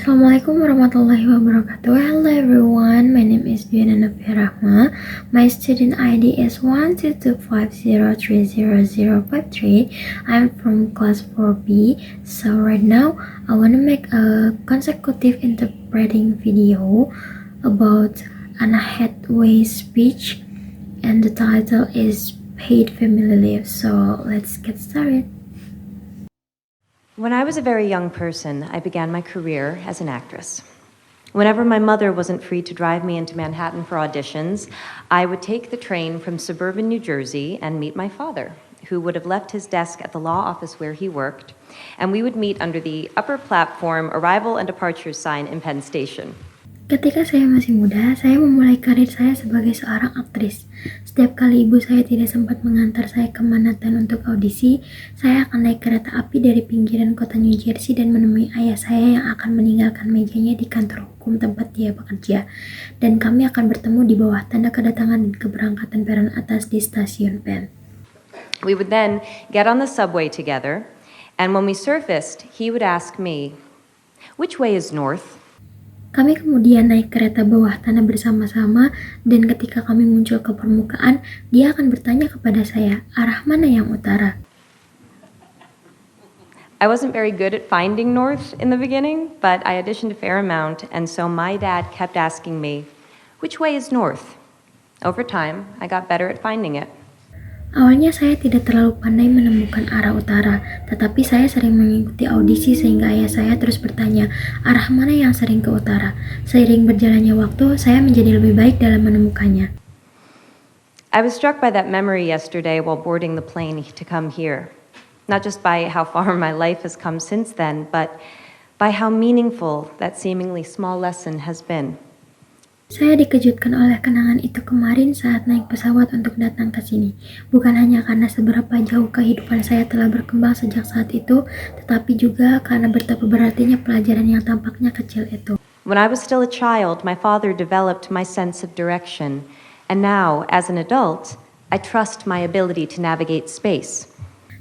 Assalamualaikum warahmatullahi wabarakatuh. Hello everyone, my name is Diana Nabila Rahma. My student ID is 122503053. I'm from class 4B. So right now, I want to make a consecutive interpreting video about Anna Hathaway's speech, and the title is Paid Family Leave. So let's get started. When I was a very young person, I began my career as an actress. Whenever my mother wasn't free to drive me into Manhattan for auditions, I would take the train from suburban New Jersey and meet my father, who would have left his desk at the law office where he worked, and we would meet under the upper platform arrival and departure sign in Penn Station. Ketika saya masih muda, saya memulai karir saya sebagai seorang aktris. Setiap kali ibu saya tidak sempat mengantar saya ke Manhattan untuk audisi, saya akan naik kereta api dari pinggiran kota New Jersey dan menemui ayah saya yang akan meninggalkan mejanya di kantor hukum tempat dia bekerja. Dan kami akan bertemu di bawah tanda kedatangan dan keberangkatan peron atas di stasiun Penn. We would then get on the subway together, and when we surfaced, he would ask me, "Which way is north?" Kami kemudian naik kereta bawah tanah bersama-sama, dan ketika kami muncul ke permukaan, dia akan bertanya kepada saya, arah mana yang utara? I wasn't very good at finding north in the beginning, but I auditioned a fair amount, and so my dad kept asking me, "Which way is north?" Over time, I got better at finding it. Awalnya saya tidak terlalu pandai menemukan arah utara, tetapi saya sering mengikuti audisi sehingga ayah saya terus bertanya, arah mana yang sering ke utara? Seiring berjalannya waktu, saya menjadi lebih baik dalam menemukannya. I was struck by that memory yesterday while boarding the plane to come here. Not just by how far my life has come since then, but by how meaningful that seemingly small lesson has been. Saya dikejutkan oleh kenangan itu kemarin saat naik pesawat untuk datang ke sini. Bukan hanya karena seberapa jauh kehidupan saya telah berkembang sejak saat itu, tetapi juga karena betapa berartinya pelajaran yang tampaknya kecil itu. When I was still a child, my father developed my sense of direction, and now, as an adult, I trust my ability to navigate space.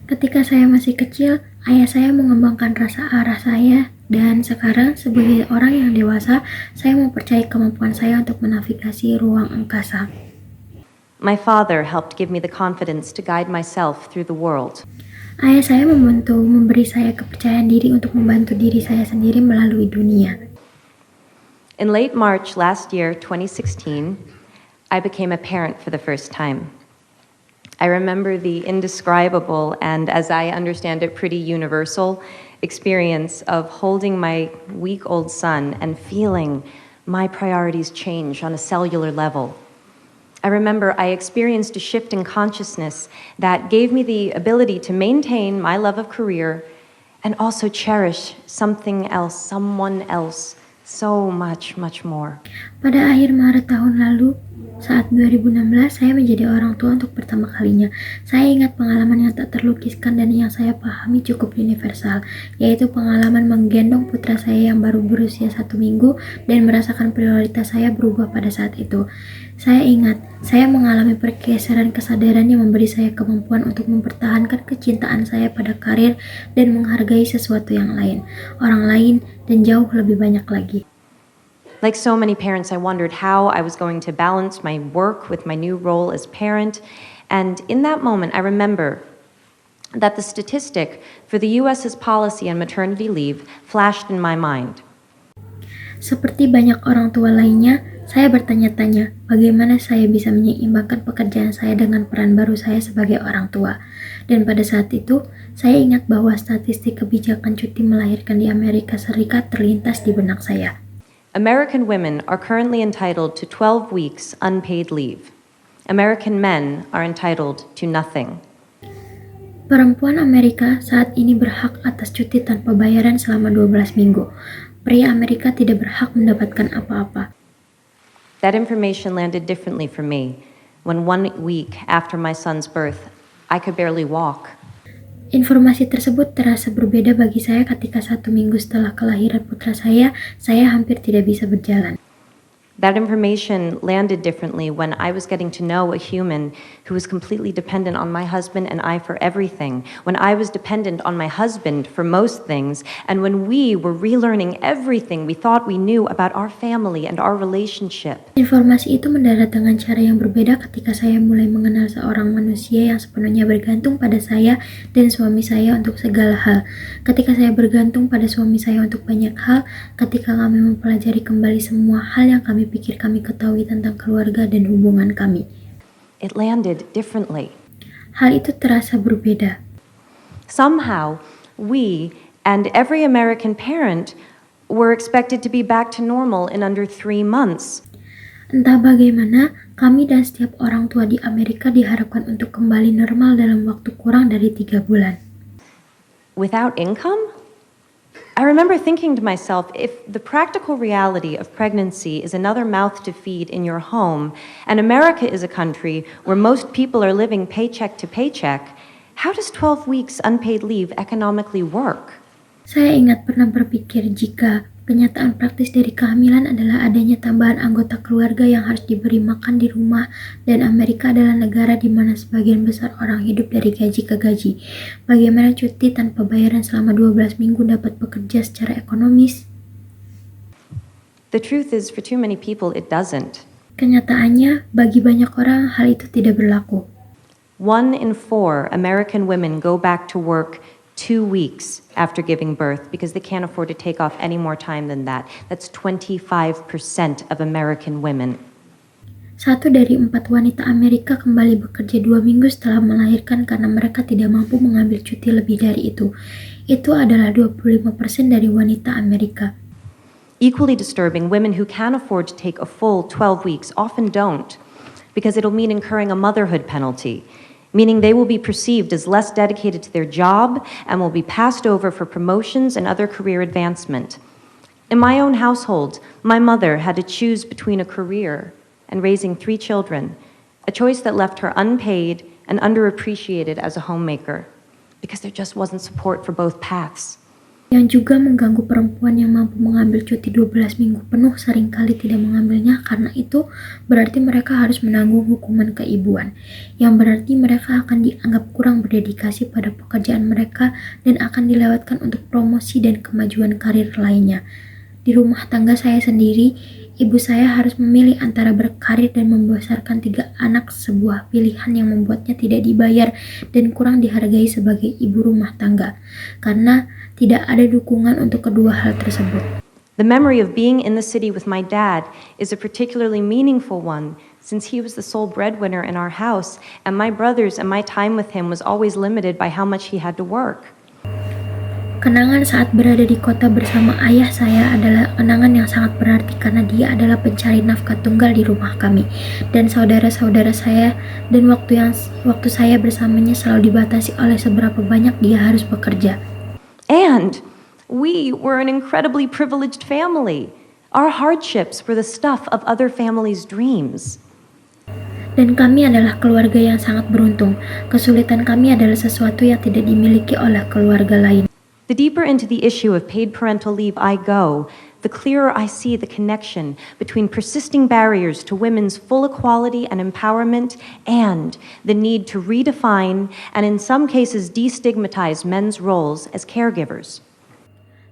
Ketika saya masih kecil, ayah saya mengembangkan rasa arah saya, dan sekarang sebagai orang yang dewasa, saya mempercayai kemampuan saya untuk menavigasi ruang angkasa. My father helped give me the confidence to guide myself through the world. Ayah saya membantu memberi saya kepercayaan diri untuk membantu diri saya sendiri melalui dunia. In late March last year, 2016, I became a parent for the first time. I remember the indescribable and, as I understand it, pretty universal experience of holding my week-old son and feeling my priorities change on a cellular level. I remember I experienced a shift in consciousness that gave me the ability to maintain my love of career and also cherish something else, someone else, so much, much more. Pada akhir Maret tahun lalu, saat 2016, saya menjadi orang tua untuk pertama kalinya. Saya ingat pengalaman yang tak terlukiskan dan yang saya pahami cukup universal, yaitu pengalaman menggendong putra saya yang baru berusia 1 minggu dan merasakan prioritas saya berubah pada saat itu. Saya ingat, saya mengalami pergeseran kesadaran yang memberi saya kemampuan untuk mempertahankan kecintaan saya pada karir dan menghargai sesuatu yang lain, orang lain, dan jauh lebih banyak lagi. Like so many parents, I wondered how I was going to balance my work with my new role as parent. And in that moment, I remember that the statistic for the US's policy on maternity leave flashed in my mind. Seperti banyak orang tua lainnya, saya bertanya-tanya bagaimana saya bisa menyeimbangkan pekerjaan saya dengan peran baru saya sebagai orang tua. Dan pada saat itu, saya ingat bahwa statistik kebijakan cuti melahirkan di Amerika Serikat terlintas di benak saya. American women are currently entitled to 12 weeks unpaid leave. American men are entitled to nothing. Perempuan Amerika saat ini berhak atas cuti tanpa bayaran selama 12 minggu. Pria Amerika tidak berhak mendapatkan apa-apa. That information landed differently for me when 1 week after my son's birth, I could barely walk. Informasi tersebut terasa berbeda bagi saya ketika 1 minggu setelah kelahiran putra saya hampir tidak bisa berjalan. That information landed differently when I was getting to know a human who was completely dependent on my husband and I for everything, when I was dependent on my husband for most things, and when we were relearning everything we thought we knew about our family and our relationship. Informasi itu mendarat dengan cara yang berbeda ketika saya mulai mengenal seorang manusia yang sepenuhnya bergantung pada saya dan suami saya untuk segala hal. Ketika saya bergantung pada suami saya untuk banyak hal, ketika kami mempelajari kembali semua hal yang kami pikir kami ketahui tentang keluarga dan hubungan kami. It landed differently. Hal itu terasa berbeda. Somehow, we and every American parent were expected to be back to normal in under 3 months. Entah bagaimana, kami dan setiap orang tua di Amerika diharapkan untuk kembali normal dalam waktu kurang dari 3 bulan. Without income? I remember thinking to myself, if the practical reality of pregnancy is another mouth to feed in your home, and America is a country where most people are living paycheck to paycheck, how does 12 weeks unpaid leave economically work? Saya ingat pernah berpikir jika kenyataan praktis dari kehamilan adalah adanya tambahan anggota keluarga yang harus diberi makan di rumah, dan Amerika adalah negara di mana sebagian besar orang hidup dari gaji ke gaji. Bagaimana cuti tanpa bayaran selama 12 minggu dapat bekerja secara ekonomis? The truth is, for too many people, it doesn't. Kenyataannya, bagi banyak orang hal itu tidak berlaku. 1 in 4 American women go back to work 2 weeks after giving birth because they can't afford to take off any more time than that. That's 25% of American women. 1 dari 4 wanita Amerika kembali bekerja 2 minggu setelah melahirkan karena mereka tidak mampu mengambil cuti lebih dari itu. Itu adalah 25% dari wanita Amerika. Equally disturbing, women who can afford to take a full 12 weeks often don't because it'll mean incurring a motherhood penalty, meaning they will be perceived as less dedicated to their job and will be passed over for promotions and other career advancement. In my own household, my mother had to choose between a career and raising 3 children, a choice that left her unpaid and underappreciated as a homemaker, because there just wasn't support for both paths. Yang juga mengganggu perempuan yang mampu mengambil cuti 12 minggu penuh seringkali tidak mengambilnya karena itu berarti mereka harus menanggung hukuman keibuan, yang berarti mereka akan dianggap kurang berdedikasi pada pekerjaan mereka dan akan dilewatkan untuk promosi dan kemajuan karir lainnya. Di rumah tangga saya sendiri, ibu saya harus memilih antara berkarir dan membesarkan 3 anak, sebuah pilihan yang membuatnya tidak dibayar dan kurang dihargai sebagai ibu rumah tangga, karena tidak ada dukungan untuk kedua hal tersebut. The memory of being in the city with my dad is a particularly meaningful one since he was the sole breadwinner in our house and my brothers and my time with him was always limited by how much he had to work. Kenangan saat berada di kota bersama ayah saya adalah kenangan yang sangat berarti karena dia adalah pencari nafkah tunggal di rumah kami dan saudara-saudara saya, dan waktu saya bersamanya selalu dibatasi oleh seberapa banyak dia harus bekerja. And we were an incredibly privileged family. Our hardships were the stuff of other families' dreams. Dan kami adalah keluarga yang sangat beruntung. Kesulitan kami adalah sesuatu yang tidak dimiliki oleh keluarga lain. The deeper into the issue of paid parental leave I go, the clearer I see the connection between persisting barriers to women's full equality and empowerment and the need to redefine and in some cases destigmatize men's roles as caregivers.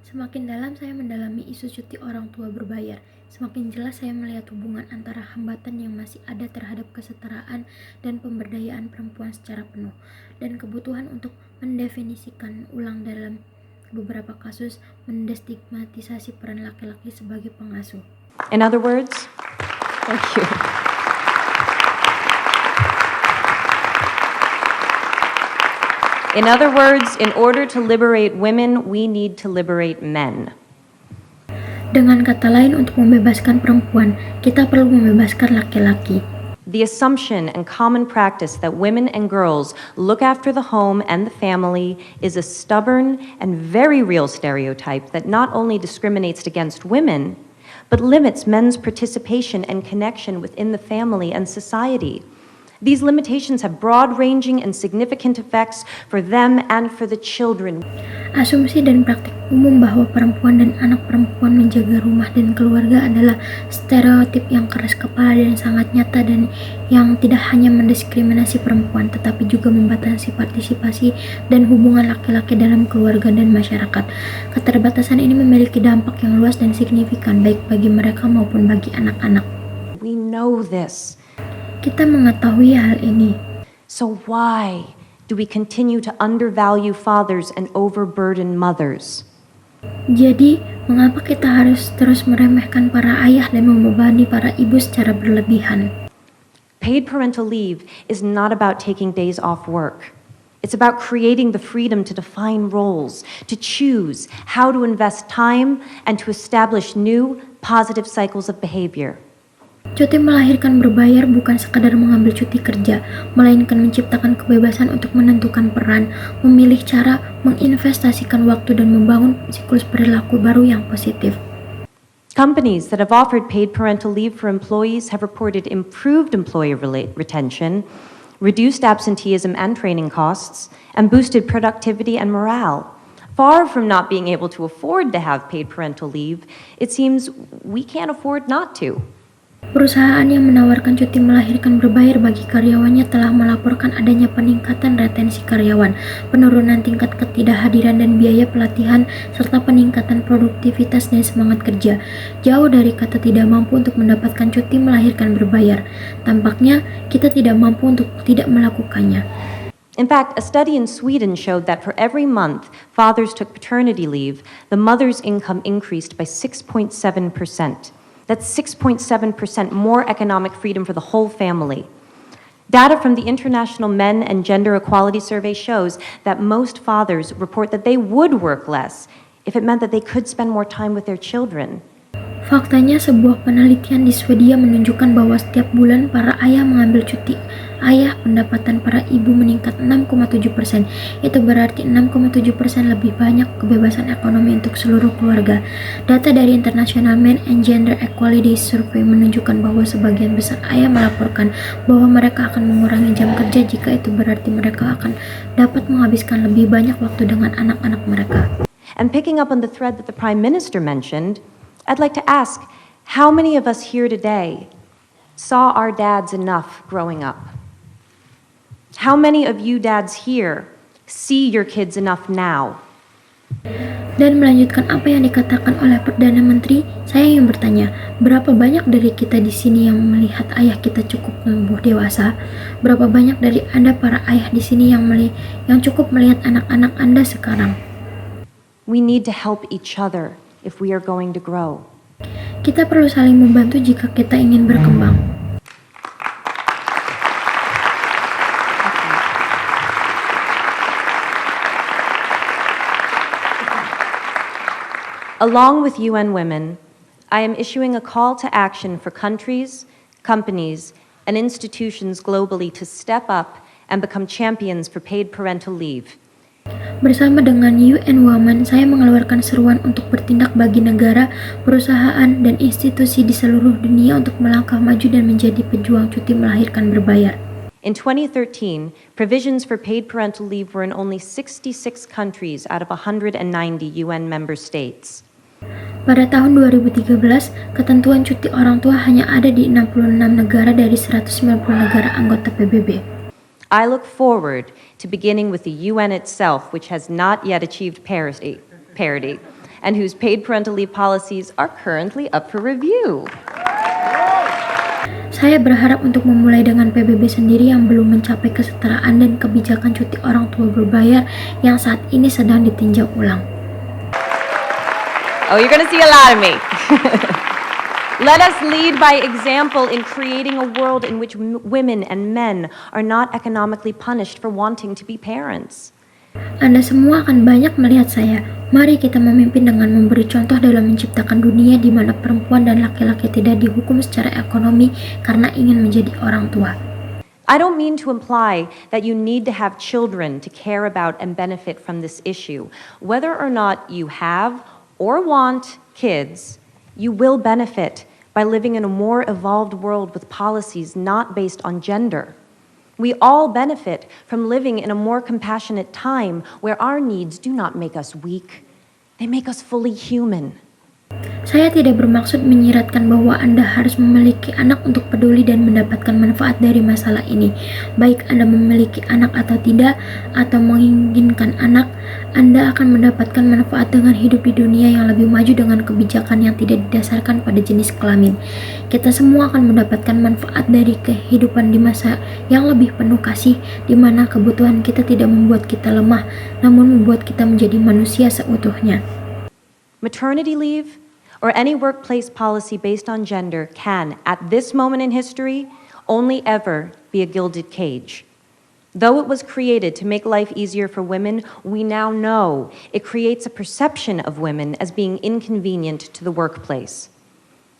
Semakin dalam saya mendalami isu cuti orang tua berbayar, semakin jelas saya melihat hubungan antara hambatan yang masih ada terhadap kesetaraan dan pemberdayaan perempuan secara penuh, dan kebutuhan untuk mendefinisikan ulang dalam beberapa kasus mendestigmatisasi peran laki-laki sebagai pengasuh. In other words, thank you. In other words, in order to liberate women, we need to liberate men. Dengan kata lain, untuk membebaskan perempuan, kita perlu membebaskan laki-laki. The assumption and common practice that women and girls look after the home and the family is a stubborn and very real stereotype that not only discriminates against women, but limits men's participation and connection within the family and society. These limitations have broad-ranging and significant effects for them and for the children. Asumsi dan praktik umum bahwa perempuan dan anak perempuan menjaga rumah dan keluarga adalah stereotip yang keras kepala dan sangat nyata dan yang tidak hanya mendiskriminasi perempuan tetapi juga membatasi partisipasi dan hubungan laki-laki dalam keluarga dan masyarakat. Keterbatasan ini memiliki dampak yang luas dan signifikan baik bagi mereka maupun bagi anak-anak. We know this. Kita mengetahui hal ini. So why do we continue to undervalue fathers and overburden mothers? Jadi, mengapa kita harus terus meremehkan para ayah dan membebani para ibu secara berlebihan? Paid parental leave is not about taking days off work. It's about creating the freedom to define roles, to choose how to invest time, and to establish new, positive cycles of behavior. Cuti melahirkan berbayar bukan sekadar mengambil cuti kerja, melainkan menciptakan kebebasan untuk menentukan peran, memilih cara, menginvestasikan waktu dan membangun siklus perilaku baru yang positif. Companies that have offered paid parental leave for employees have reported improved employee retention, reduced absenteeism and training costs, and boosted productivity and morale. Far from not being able to afford to have paid parental leave, it seems we can't afford not to. Perusahaan yang menawarkan cuti melahirkan berbayar bagi karyawannya telah melaporkan adanya peningkatan retensi karyawan, penurunan tingkat ketidakhadiran dan biaya pelatihan, serta peningkatan produktivitas dan semangat kerja. Jauh dari kata tidak mampu untuk mendapatkan cuti melahirkan berbayar, tampaknya kita tidak mampu untuk tidak melakukannya. In fact, a study in Sweden showed that for every month fathers took paternity leave, the mother's income increased by 6.7%. That's 6.7% more economic freedom for the whole family. Data from the International Men and Gender Equality Survey shows that most fathers report that they would work less if it meant that they could spend more time with their children. Faktanya, sebuah penelitian di Swedia menunjukkan bahwa setiap bulan para ayah mengambil cuti ayah, pendapatan para ibu meningkat 6,7%. Itu berarti 6,7% lebih banyak kebebasan ekonomi untuk seluruh keluarga. Data dari International Men and Gender Equality Survey menunjukkan bahwa sebagian besar ayah melaporkan bahwa mereka akan mengurangi jam kerja jika itu berarti mereka akan dapat menghabiskan lebih banyak waktu dengan anak-anak mereka. And picking up on the thread that the Prime Minister mentioned, I'd like to ask, how many of us here today saw our dads enough growing up? How many of you dads here see your kids enough now? Dan melanjutkan apa yang dikatakan oleh Perdana Menteri, saya ingin bertanya, berapa banyak dari kita di sini yang melihat ayah kita cukup tumbuh dewasa? Berapa banyak dari Anda para ayah di sini yang cukup melihat anak-anak Anda sekarang? We need to help each other if we are going to grow. Kita perlu saling membantu jika kita ingin berkembang. Along with UN Women, I am issuing a call to action for countries, companies, and institutions globally to step up and become champions for paid parental leave. Bersama dengan UN Women, saya mengeluarkan seruan untuk bertindak bagi negara, perusahaan, dan institusi di seluruh dunia untuk melangkah maju dan menjadi pejuang cuti melahirkan berbayar. In 2013, provisions for paid parental leave were in only 66 countries out of 190 UN member states. Pada tahun 2013, ketentuan cuti orang tua hanya ada di 66 negara dari 190 negara anggota PBB. I look forward to beginning with the UN itself, which has not yet achieved parity, and whose paid parental leave policies are currently up for review. Saya berharap untuk memulai dengan PBB sendiri yang belum mencapai kesetaraan dan kebijakan cuti orang tua berbayar yang saat ini sedang ditinjau ulang. Oh, you're going to see a lot of me. Let us lead by example in creating a world in which women and men are not economically punished for wanting to be parents. Anda semua akan banyak melihat saya. Mari kita memimpin dengan memberi contoh dalam menciptakan dunia di mana perempuan dan laki-laki tidak dihukum secara ekonomi karena ingin menjadi orang tua. I don't mean to imply that you need to have children to care about and benefit from this issue. Whether or not you have or want kids, you will benefit by living in a more evolved world with policies not based on gender. We all benefit from living in a more compassionate time where our needs do not make us weak, they make us fully human. Saya tidak bermaksud menyiratkan bahwa Anda harus memiliki anak untuk peduli dan mendapatkan manfaat dari masalah ini. Baik Anda memiliki anak atau tidak, atau menginginkan anak, Anda akan mendapatkan manfaat dengan hidup di dunia yang lebih maju dengan kebijakan yang tidak didasarkan pada jenis kelamin. Kita semua akan mendapatkan manfaat dari kehidupan di masa yang lebih penuh kasih, di mana kebutuhan kita tidak membuat kita lemah, namun membuat kita menjadi manusia seutuhnya. Maternity leave or any workplace policy based on gender can, at this moment in history, only ever be a gilded cage. Though it was created to make life easier for women, we now know it creates a perception of women as being inconvenient to the workplace.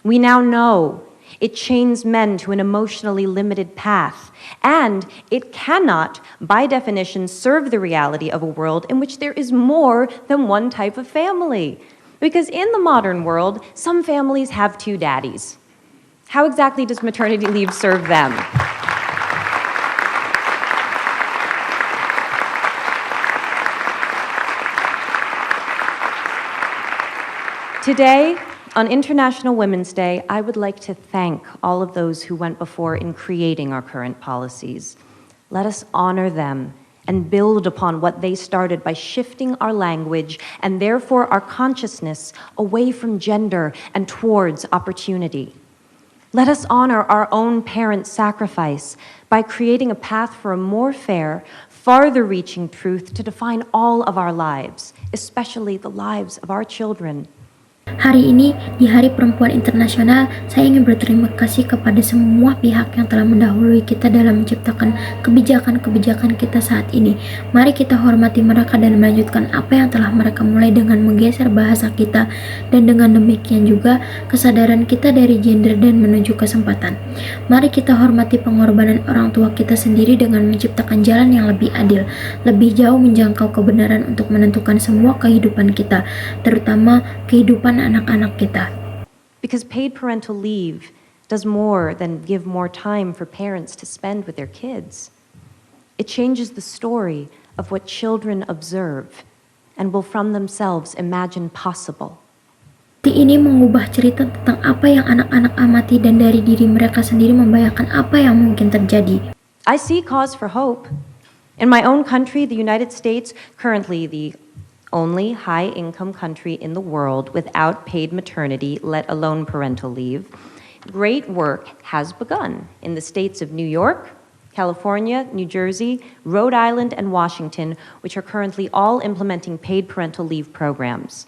We now know it chains men to an emotionally limited path, and it cannot, by definition, serve the reality of a world in which there is more than one type of family. Because in the modern world, some families have two daddies. How exactly does maternity leave serve them? Today, on International Women's Day, I would like to thank all of those who went before in creating our current policies. Let us honor them and build upon what they started by shifting our language and therefore our consciousness away from gender and towards opportunity. Let us honor our own parents' sacrifice by creating a path for a more fair, farther-reaching truth to define all of our lives, especially the lives of our children. Hari ini, di Hari Perempuan Internasional, saya ingin berterima kasih kepada semua pihak yang telah mendahului kita dalam menciptakan kebijakan-kebijakan kita saat ini. Mari kita hormati mereka dan melanjutkan apa yang telah mereka mulai dengan menggeser bahasa kita, dan dengan demikian juga kesadaran kita dari gender dan menuju kesempatan. Mari kita hormati pengorbanan orang tua kita sendiri dengan menciptakan jalan yang lebih adil, lebih jauh menjangkau kebenaran untuk menentukan semua kehidupan kita, terutama kehidupan anak-anak kita. Because paid parental leave does more than give more time for parents to spend with their kids. It changes the story of what children observe and will from themselves imagine possible. Ini mengubah cerita tentang apa yang anak-anak amati dan dari diri mereka sendiri membayangkan apa yang mungkin terjadi. I see cause for hope. In my own country, the United States, currently the only high-income country in the world without paid maternity, let alone parental leave, great work has begun in the states of New York, California, New Jersey, Rhode Island, and Washington, which are currently all implementing paid parental leave programs.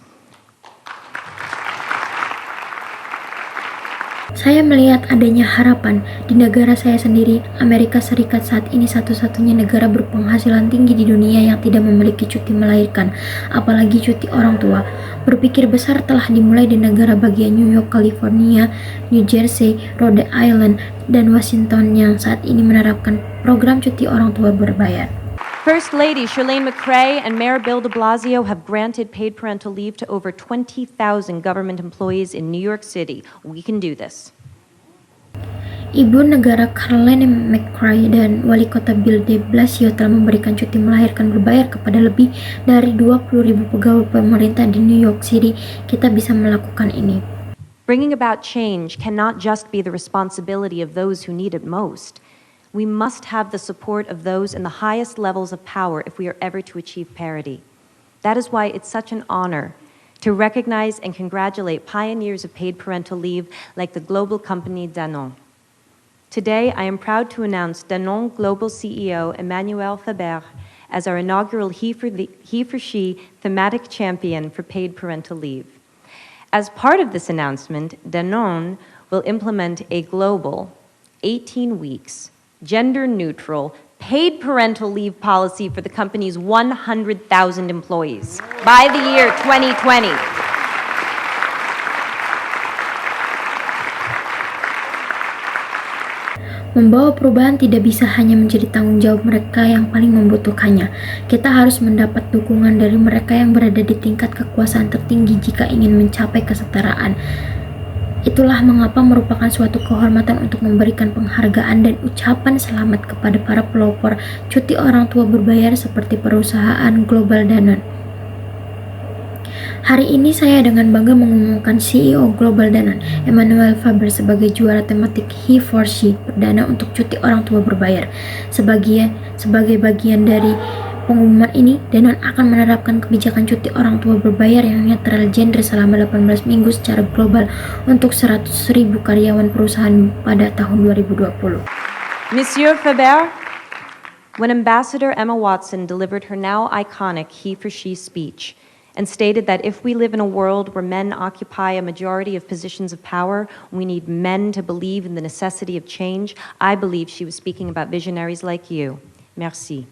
Saya melihat adanya harapan di negara saya sendiri. Amerika Serikat saat ini satu-satunya negara berpenghasilan tinggi di dunia yang tidak memiliki cuti melahirkan, apalagi cuti orang tua. Berpikir besar telah dimulai di negara bagian New York, California, New Jersey, Rhode Island, dan Washington yang saat ini menerapkan program cuti orang tua berbayar. First Lady Chirlane McCray and Mayor Bill de Blasio have granted paid parental leave to over 20,000 government employees in New York City. We can do this. Ibu negara Chirlane McCray dan Wali Kota Bill de Blasio telah memberikan cuti melahirkan berbayar kepada lebih dari 20.000 pegawai pemerintah di New York City. Kita bisa melakukan ini. Bringing about change cannot just be the responsibility of those who need it most. We must have the support of those in the highest levels of power if we are ever to achieve parity. That is why it's such an honor to recognize and congratulate pioneers of paid parental leave like the global company Danone. Today, I am proud to announce Danone Global CEO Emmanuel Faber as our inaugural He for She thematic champion for paid parental leave. As part of this announcement, Danone will implement a global 18 weeks gender-neutral, paid parental leave policy for the company's 100,000 employees by the year 2020. Membawa perubahan tidak bisa hanya menjadi tanggung jawab mereka yang paling membutuhkannya. Kita harus mendapat dukungan dari mereka yang berada di tingkat kekuasaan tertinggi jika ingin mencapai kesetaraan. Itulah mengapa merupakan suatu kehormatan untuk memberikan penghargaan dan ucapan selamat kepada para pelopor cuti orang tua berbayar seperti perusahaan global Danone. Hari ini saya dengan bangga mengumumkan CEO Global Danone, Emmanuel Faber sebagai juara tematik He for She perdana untuk cuti orang tua berbayar. Sebagai bagian dari pengumuman ini, Danone akan menerapkan kebijakan cuti orang tua berbayar yang netral gender selama 18 minggu secara global untuk 100.000 karyawan perusahaan pada tahun 2020. Monsieur Faber, when Ambassador Emma Watson delivered her now iconic He for She speech and stated that if we live in a world where men occupy a majority of positions of power, we need men to believe in the necessity of change, I believe she was speaking about visionaries like you. Merci.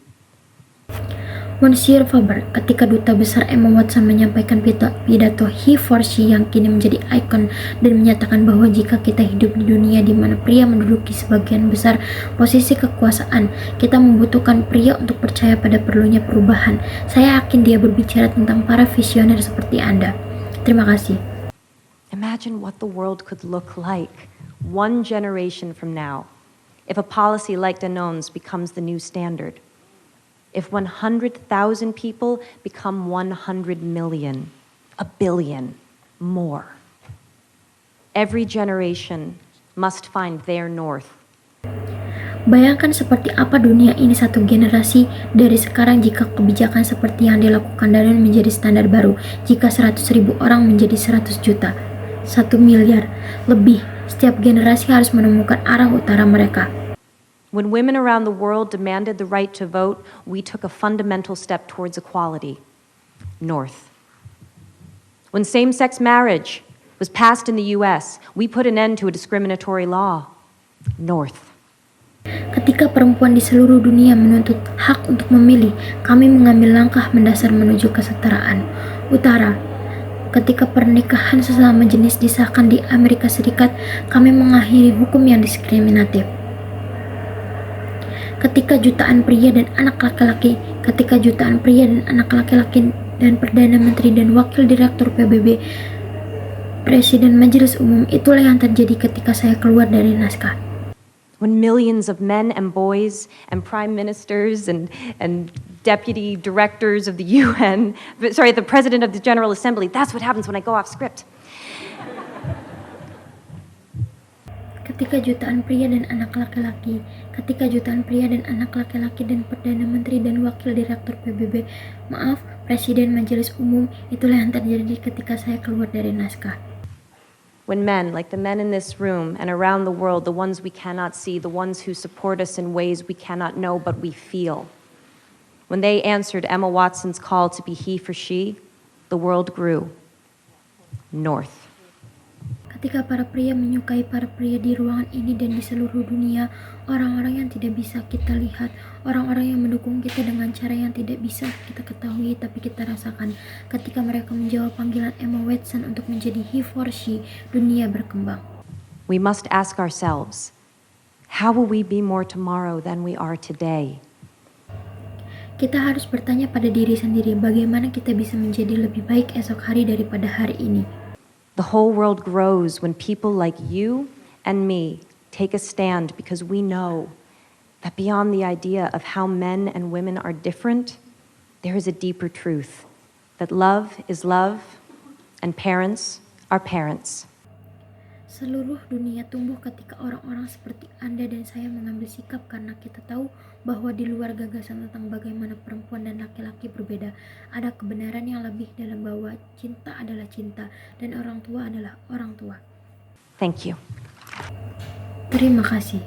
Monsieur Faber, ketika Duta Besar Emma Watson menyampaikan pidato He for She yang kini menjadi ikon dan menyatakan bahwa jika kita hidup di dunia di mana pria menduduki sebagian besar posisi kekuasaan, kita membutuhkan pria untuk percaya pada perlunya perubahan. Saya yakin dia berbicara tentang para visioner seperti Anda. Terima kasih. Imagine what the world could look like 1 generation from now if a policy like Danone's becomes the new standard. If 100,000 people become 100 million, a billion, more. Every generation must find their north. Bayangkan seperti apa dunia ini satu generasi dari sekarang jika kebijakan seperti yang dilakukan Danone menjadi standar baru, jika 100.000 orang menjadi 100 juta, 1 miliar, lebih. Setiap generasi harus menemukan arah utara mereka. When women around the world demanded the right to vote, we took a fundamental step towards equality, north. When same-sex marriage was passed in the US, we put an end to a discriminatory law, north. Ketika perempuan di seluruh dunia menuntut hak untuk memilih, kami mengambil langkah mendasar menuju kesetaraan, utara. Ketika pernikahan sesama jenis disahkan di Amerika Serikat, kami mengakhiri hukum yang diskriminatif. Ketika jutaan pria dan anak laki-laki dan Perdana Menteri dan Wakil Direktur PBB, Presiden Majelis Umum, itulah yang terjadi ketika saya keluar dari naskah. When millions of men and boys and prime ministers and deputy directors of the UN, the President of the General Assembly, that's what happens when I go off script. Ketika jutaan pria dan anak laki-laki dan Perdana Menteri dan Wakil Direktur PBB, Presiden Majelis Umum, itulah yang terjadi ketika saya keluar dari naskah. When men, like the men in this room and around the world, the ones we cannot see, the ones who support us in ways we cannot know but we feel, when they answered Emma Watson's call to be he for she, the world grew north. Ketika para pria menyukai para pria di ruangan ini dan di seluruh dunia, orang-orang yang tidak bisa kita lihat, orang-orang yang mendukung kita dengan cara yang tidak bisa kita ketahui tapi kita rasakan. Ketika mereka menjawab panggilan Emma Watson untuk menjadi he for she, dunia berkembang. We must ask ourselves, how will we be more tomorrow than we are today? Kita harus bertanya pada diri sendiri, bagaimana kita bisa menjadi lebih baik esok hari daripada hari ini. The whole world grows when people like you and me take a stand because we know that beyond the idea of how men and women are different, there is a deeper truth, that love is love and parents are parents. Seluruh dunia tumbuh ketika orang-orang seperti Anda dan saya mengambil sikap karena kita tahu bahwa di luar gagasan tentang bagaimana perempuan dan laki-laki berbeda, ada kebenaran yang lebih dalam bahwa cinta adalah cinta dan orang tua adalah orang tua. Thank you. Terima kasih.